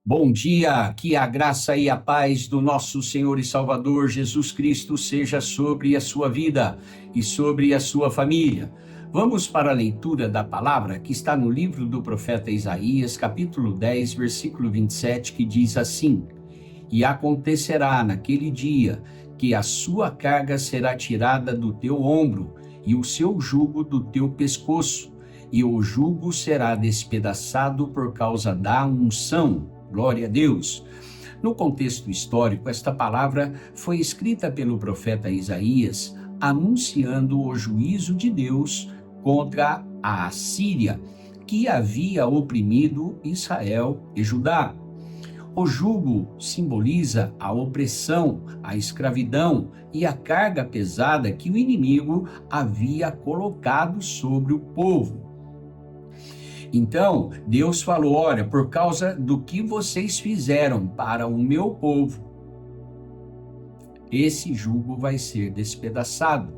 Bom dia, que a graça e a paz do nosso Senhor e Salvador Jesus Cristo seja sobre a sua vida e sobre a sua família. Vamos para a leitura da palavra que está no livro do profeta Isaías, capítulo 10, versículo 27, que diz assim: E acontecerá naquele dia que a sua carga será tirada do teu ombro e o seu jugo do teu pescoço, e o jugo será despedaçado por causa da unção. Glória a Deus. No contexto histórico, esta palavra foi escrita pelo profeta Isaías, anunciando o juízo de Deus contra a Assíria, que havia oprimido Israel e Judá. O jugo simboliza a opressão, a escravidão e a carga pesada que o inimigo havia colocado sobre o povo. Então, Deus falou: olha, por causa do que vocês fizeram para o meu povo, esse jugo vai ser despedaçado.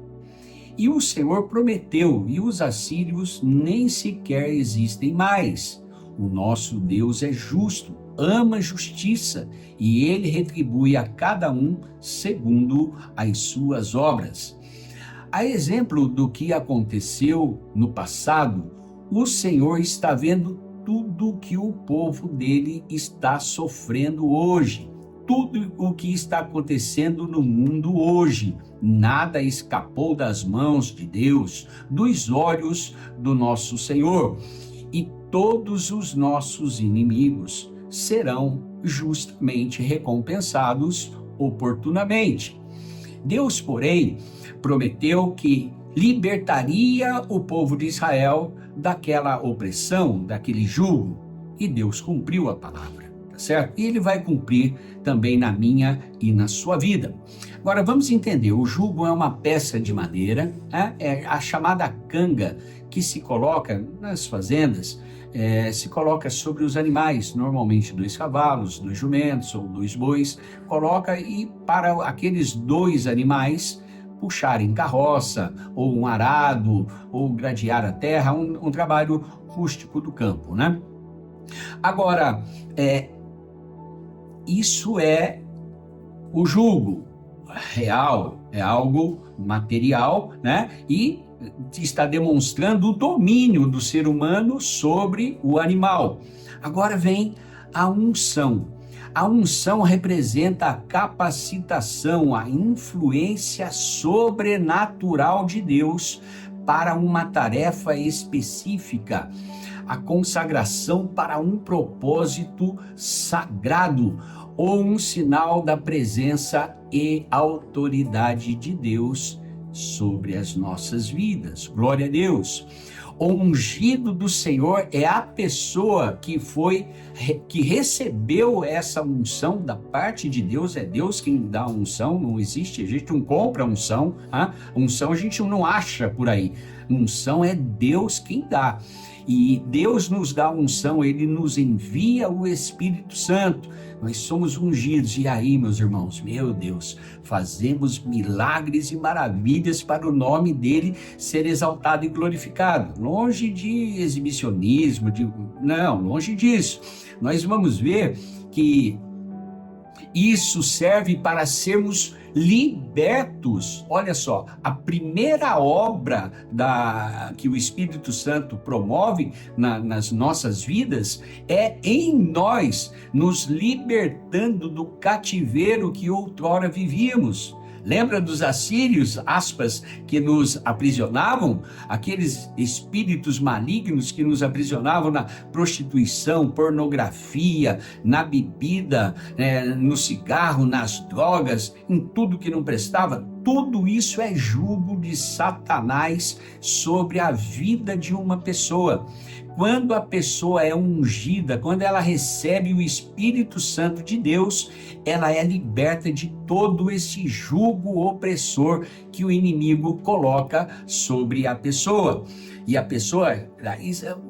E o Senhor prometeu, e os assírios nem sequer existem mais. O nosso Deus é justo, ama a justiça, e ele retribui a cada um segundo as suas obras. A exemplo do que aconteceu no passado, o Senhor está vendo tudo que o povo dele está sofrendo hoje, tudo o que está acontecendo no mundo hoje. Nada escapou das mãos de Deus, dos olhos do nosso Senhor. E todos os nossos inimigos serão justamente recompensados oportunamente. Deus, porém, prometeu que libertaria o povo de Israel daquela opressão, daquele jugo, e Deus cumpriu a palavra, tá certo? E ele vai cumprir também na minha e na sua vida. Agora vamos entender, o jugo é uma peça de madeira, é a chamada canga, que se coloca nas fazendas, se coloca sobre os animais, normalmente 2 cavalos, 2 jumentos ou 2 bois, coloca e para aqueles 2 animais puxarem carroça, ou um arado, ou gradear a terra, um trabalho rústico do campo, né? Agora, isso é o jugo real, é algo material, né? E está demonstrando o domínio do ser humano sobre o animal. Agora vem a unção. A unção representa a capacitação, a influência sobrenatural de Deus para uma tarefa específica, a consagração para um propósito sagrado ou um sinal da presença e autoridade de Deus sobre as nossas vidas. Glória a Deus. O ungido do Senhor é a pessoa que recebeu essa unção da parte de Deus. É Deus quem dá a unção, não existe, a gente não compra a unção, unção a gente não acha por aí, unção é Deus quem dá. E Deus nos dá a unção, ele nos envia o Espírito Santo. Nós somos ungidos. E aí, meus irmãos, meu Deus, fazemos milagres e maravilhas para o nome dele ser exaltado e glorificado. Longe de exibicionismo, não, longe disso. Nós vamos ver que isso serve para sermos libertos. Olha só, a primeira obra que o Espírito Santo promove nas nossas vidas é em nós, nos libertando do cativeiro que outrora vivíamos. Lembra dos assírios, aspas, que nos aprisionavam? Aqueles espíritos malignos que nos aprisionavam na prostituição, pornografia, na bebida, no cigarro, nas drogas, em tudo que não prestava. Tudo isso é jugo de Satanás sobre a vida de uma pessoa. Quando a pessoa é ungida, quando ela recebe o Espírito Santo de Deus, ela é liberta de todo esse jugo opressor que o inimigo coloca sobre a pessoa. E a pessoa,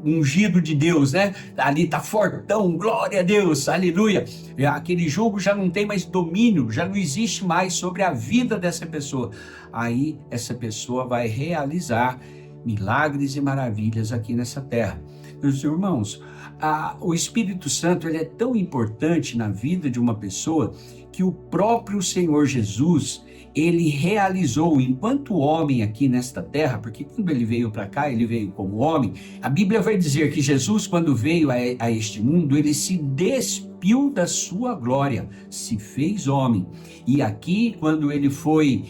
ungido de Deus, né? Ali está fortão, glória a Deus, aleluia. Aquele jugo já não tem mais domínio, já não existe mais sobre a vida dessa pessoa. Aí essa pessoa vai realizar milagres e maravilhas aqui nessa terra. Meus irmãos, o Espírito Santo ele é tão importante na vida de uma pessoa que o próprio Senhor Jesus, ele realizou enquanto homem aqui nesta terra, porque quando ele veio para cá, ele veio como homem. A Bíblia vai dizer que Jesus, quando veio a este mundo, ele se despiu da sua glória, se fez homem. E aqui, quando ele foi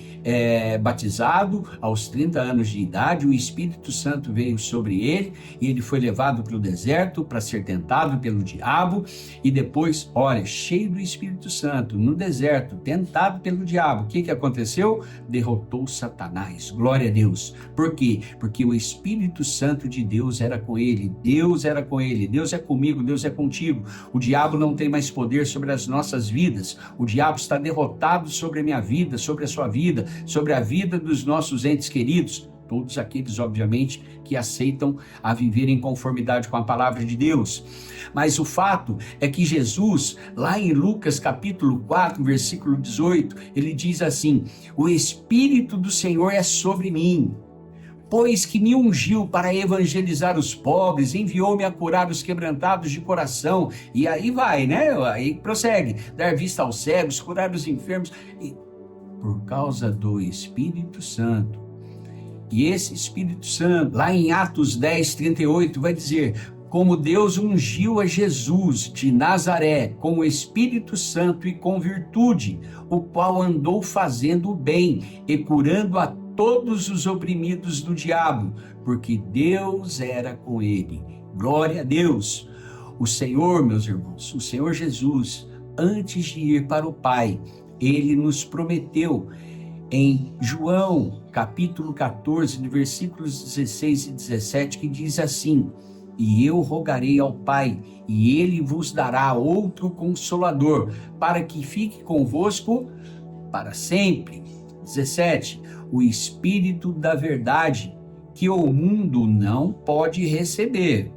batizado, aos 30 anos de idade, o Espírito Santo veio sobre ele, e ele foi levado para o deserto para ser tentado pelo diabo, e depois, olha, cheio do Espírito Santo, no deserto, tentado pelo diabo, o que aconteceu? Derrotou Satanás, glória a Deus. Por quê? Porque o Espírito Santo de Deus era com ele, Deus era com ele, Deus é comigo, Deus é contigo. O diabo não tem mais poder sobre as nossas vidas, o diabo está derrotado sobre a minha vida, sobre a sua vida, sobre a vida dos nossos entes queridos, todos aqueles, obviamente, que aceitam a viver em conformidade com a palavra de Deus. Mas o fato é que Jesus, lá em Lucas capítulo 4, versículo 18, ele diz assim: o Espírito do Senhor é sobre mim, pois que me ungiu para evangelizar os pobres, enviou-me a curar os quebrantados de coração. E aí vai, né? Aí prossegue, dar vista aos cegos, curar os enfermos. E por causa do Espírito Santo. E esse Espírito Santo, lá em Atos 10, 38, vai dizer: como Deus ungiu a Jesus de Nazaré com o Espírito Santo e com virtude, o qual andou fazendo o bem e curando a todos os oprimidos do diabo, porque Deus era com ele. Glória a Deus. O Senhor, meus irmãos, o Senhor Jesus, antes de ir para o Pai, ele nos prometeu em João capítulo 14, versículos 16 e 17, que diz assim: e eu rogarei ao Pai, e ele vos dará outro Consolador, para que fique convosco para sempre. 17, o Espírito da verdade, que o mundo não pode receber.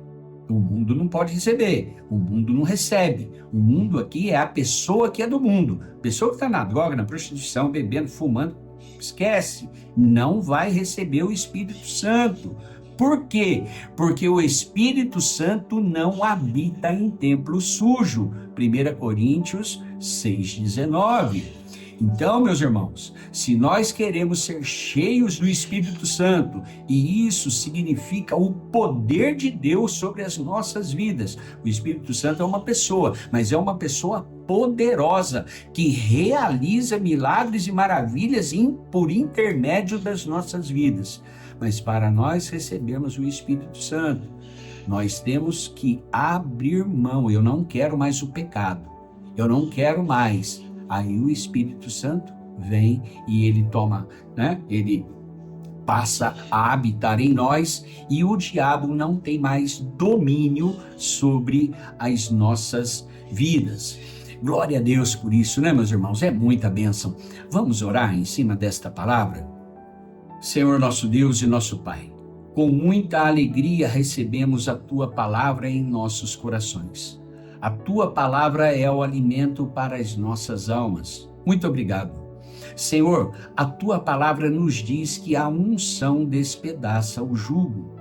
O mundo não pode receber, o mundo não recebe. O mundo aqui é a pessoa que é do mundo. Pessoa que está na droga, na prostituição, bebendo, fumando, esquece, não vai receber o Espírito Santo. Por quê? Porque o Espírito Santo não habita em templo sujo. 1 Coríntios 6,19. Então, meus irmãos, se nós queremos ser cheios do Espírito Santo, e isso significa o poder de Deus sobre as nossas vidas. O Espírito Santo é uma pessoa, mas é uma pessoa poderosa, que realiza milagres e maravilhas por intermédio das nossas vidas. Mas para nós recebermos o Espírito Santo, nós temos que abrir mão. Eu não quero mais o pecado, eu não quero mais. Aí o Espírito Santo vem e ele toma, né? Ele passa a habitar em nós, e o diabo não tem mais domínio sobre as nossas vidas. Glória a Deus por isso, né, meus irmãos? É muita bênção. Vamos orar em cima desta palavra? Senhor nosso Deus e nosso Pai, com muita alegria recebemos a Tua palavra em nossos corações. A Tua palavra é o alimento para as nossas almas. Muito obrigado. Senhor, a Tua palavra nos diz que a unção despedaça o jugo.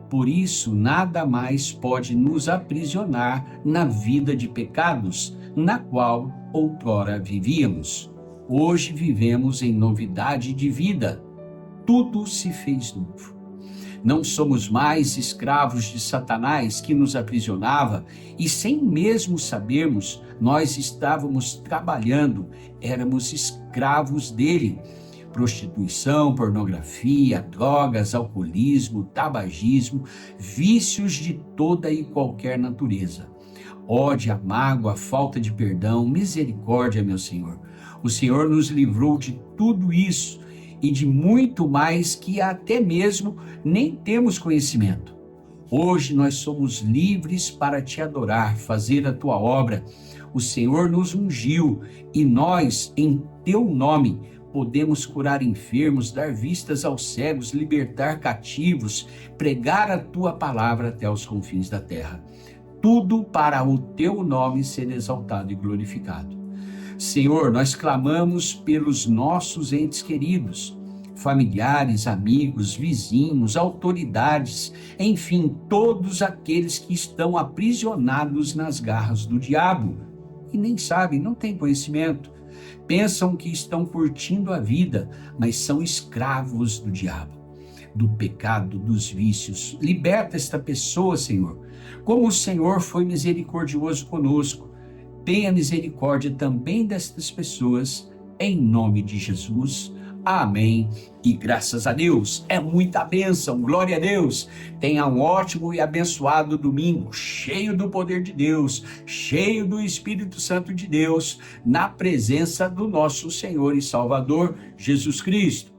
Por isso, nada mais pode nos aprisionar na vida de pecados, na qual outrora vivíamos. Hoje vivemos em novidade de vida. Tudo se fez novo. Não somos mais escravos de Satanás, que nos aprisionava, e sem mesmo sabermos, nós estávamos trabalhando, éramos escravos dele. Prostituição, pornografia, drogas, alcoolismo, tabagismo, vícios de toda e qualquer natureza. Ódio, mágoa, falta de perdão, misericórdia, meu Senhor. O Senhor nos livrou de tudo isso e de muito mais que até mesmo nem temos conhecimento. Hoje nós somos livres para te adorar, fazer a tua obra. O Senhor nos ungiu e nós, em teu nome, podemos curar enfermos, dar vistas aos cegos, libertar cativos, pregar a tua palavra até os confins da terra. Tudo para o teu nome ser exaltado e glorificado. Senhor, nós clamamos pelos nossos entes queridos. familiares, amigos, vizinhos, autoridades, enfim, todos aqueles que estão aprisionados nas garras do diabo e nem sabem, não têm conhecimento. Pensam que estão curtindo a vida, mas são escravos do diabo, do pecado, dos vícios. Liberta esta pessoa, Senhor. Como o Senhor foi misericordioso conosco, tenha misericórdia também destas pessoas, em nome de Jesus. Amém. E graças a Deus, é muita bênção, glória a Deus. Tenha um ótimo e abençoado domingo, cheio do poder de Deus, cheio do Espírito Santo de Deus, na presença do nosso Senhor e Salvador, Jesus Cristo.